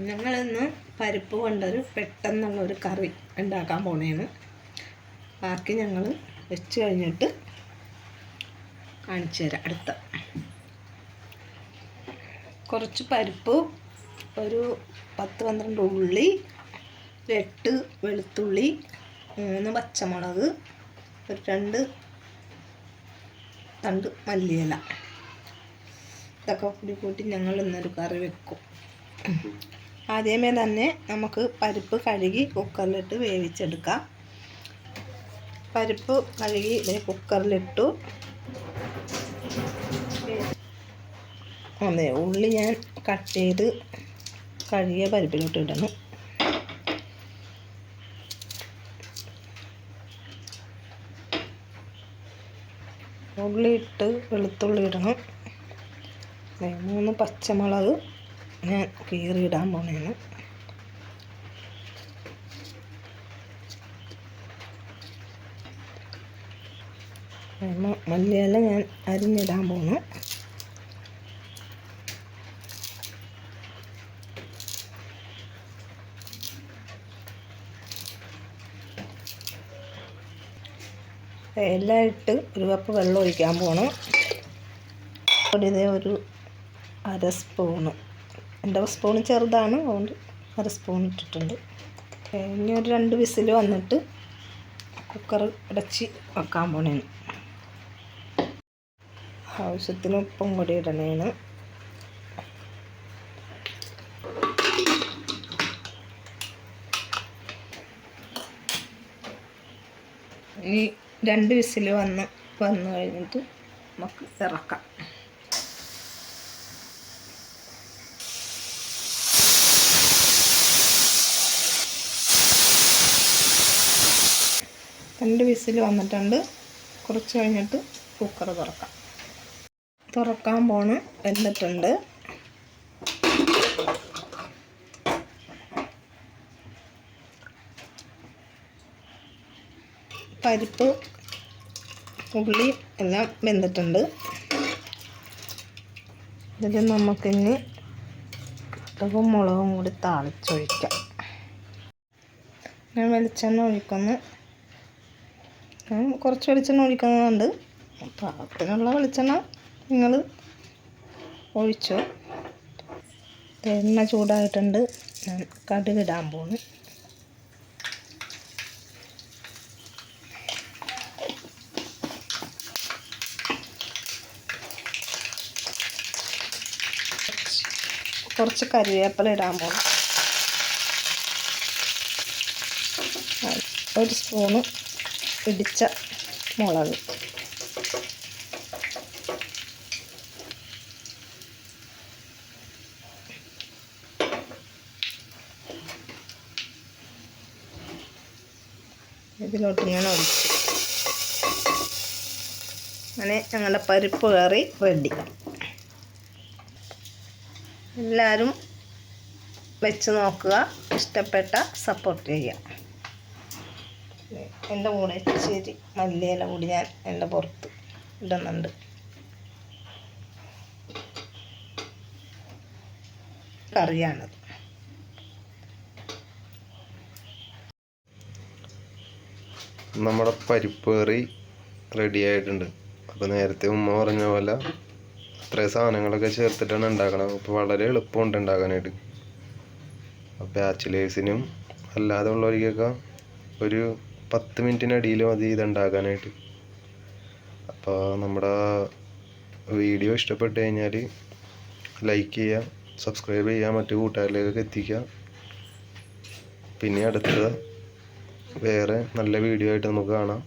ഞങ്ങളിന്ന് പരിപ്പ് കൊണ്ടൊരു പെട്ടെന്നുള്ളൊരു കറി ഉണ്ടാക്കാൻ പോണേന്ന്. ബാക്കി ഞങ്ങൾ വെച്ച് കഴിഞ്ഞിട്ട് കാണിച്ചു തരാം. അടുത്ത കുറച്ച് പരിപ്പ്, ഒരു 10-12 ഉള്ളി, 8 വെളുത്തുള്ളി, 3 പച്ചമുളക്, ഒരു 2 തണ്ട് മല്ലിയില, ഇതൊക്കെ കൂട്ടി ഞങ്ങൾ ഇന്നൊരു കറി വെക്കും. ആദ്യമേ തന്നെ നമുക്ക് പരിപ്പ് കഴുകി കുക്കറിലിട്ട് വേവിച്ചെടുക്കാം. പരിപ്പ് കഴുകി കുക്കറിലിട്ടു. അതെ, ഉള്ളി ഞാൻ കട്ട് ചെയ്ത് കഴുകിയ പരിപ്പിലോട്ട് ഇടണം. ഉള്ളി ഇട്ട് വെളുത്തുള്ളി ഇടണം. 3 പച്ചമുളക് ഞാൻ കീറിയിടാൻ പോണേന്ന്. മല്ലിയില ഞാൻ അരിഞ്ഞിടാൻ പോണു. എല്ലാം ഇട്ട് ഒരു കപ്പ് വെള്ളം ഒഴിക്കാൻ പോണു. ഇതേ ഒരു 1/2 സ്പൂണ്, എൻ്റെ സ്പൂൺ ചെറുതാണ്, അതുകൊണ്ട് 1/2 സ്പൂൺ ഇട്ടിട്ടുണ്ട്. ഇനി ഒരു 2 വിസിൽ വന്നിട്ട് കുക്കർ അടച്ച് വെക്കാൻ പോണേന്. ആവശ്യത്തിന് ഉപ്പും കൂടി ഇടണേന്. ഇനി 2 വിസിൽ വന്നു കഴിഞ്ഞിട്ട് നമുക്ക് ഇറക്കാം. രണ്ട് വിസിൽ വന്നിട്ടുണ്ട്. കുറച്ച് കഴിഞ്ഞിട്ട് കുക്കർ തുറക്കാൻ പോണ്. വെന്തിട്ടുണ്ട്. പരിപ്പ്, ഉള്ളി എല്ലാം വെന്തിട്ടുണ്ട്. ഇതിൽ നമുക്കിനി കടുകും മുളകും കൂടി താളിച്ചൊഴിക്കാം. ഞാൻ വെളിച്ചെണ്ണ ഒഴിക്കുന്നു. കുറച്ച് വെളിച്ചെണ്ണ ഒഴിക്കുന്നുണ്ട്. പാകത്തിനുള്ള വെളിച്ചെണ്ണ നിങ്ങൾ ഒഴിച്ചോ. എണ്ണ ചൂടായിട്ടുണ്ട്. ഞാൻ കടുകിടാൻ പോകുന്നു. കുറച്ച് കറിവേപ്പില ഇടാൻ പോകും. 1 സ്പൂണ് ഇടിച്ച മുളക്, ഇതിലോട്ട് ഞാൻ ഒഴിച്ചു. അങ്ങനെ ഞങ്ങളുടെ പരിപ്പ് കറി റെഡി. എല്ലാവരും വെച്ച് നോക്കുക. ഇഷ്ടപ്പെട്ട സപ്പോർട്ട് ചെയ്യുക. എൻ്റെ കൂടെ ഇച്ചിരി മല്ലിയില കൂടി ഞാൻ എൻ്റെ പുറത്ത് ഇടുന്നുണ്ട്. കറിയാണത്. നമ്മുടെ പരിപ്പ് കറി റെഡി ആയിട്ടുണ്ട്. അപ്പോൾ നേരത്തെ ഉമ്മ പറഞ്ഞ പോലെ ഇത്രയും സാധനങ്ങളൊക്കെ ചേർത്തിട്ടാണ് ഉണ്ടാക്കണം. അപ്പോൾ വളരെ എളുപ്പമുണ്ട് ഉണ്ടാക്കാനായിട്ട്. ബാച്ചിലേഴ്സിനും അല്ലാതെ ഉള്ളവർക്കൊക്കെ ഒരു 10 മിനിറ്റിനടിയിൽ മതി ഇതുണ്ടാക്കാനായിട്ട്. അപ്പോൾ നമ്മുടെ വീഡിയോ ഇഷ്ടപ്പെട്ട് കഴിഞ്ഞാൽ ലൈക്ക് ചെയ്യുക, സബ്സ്ക്രൈബ് ചെയ്യുക, മറ്റു കൂട്ടുകാരിലേക്കൊക്കെ എത്തിക്കുക. പിന്നെ അടുത്ത വേറെ നല്ല വീഡിയോ ആയിട്ട് നമുക്ക് കാണാം.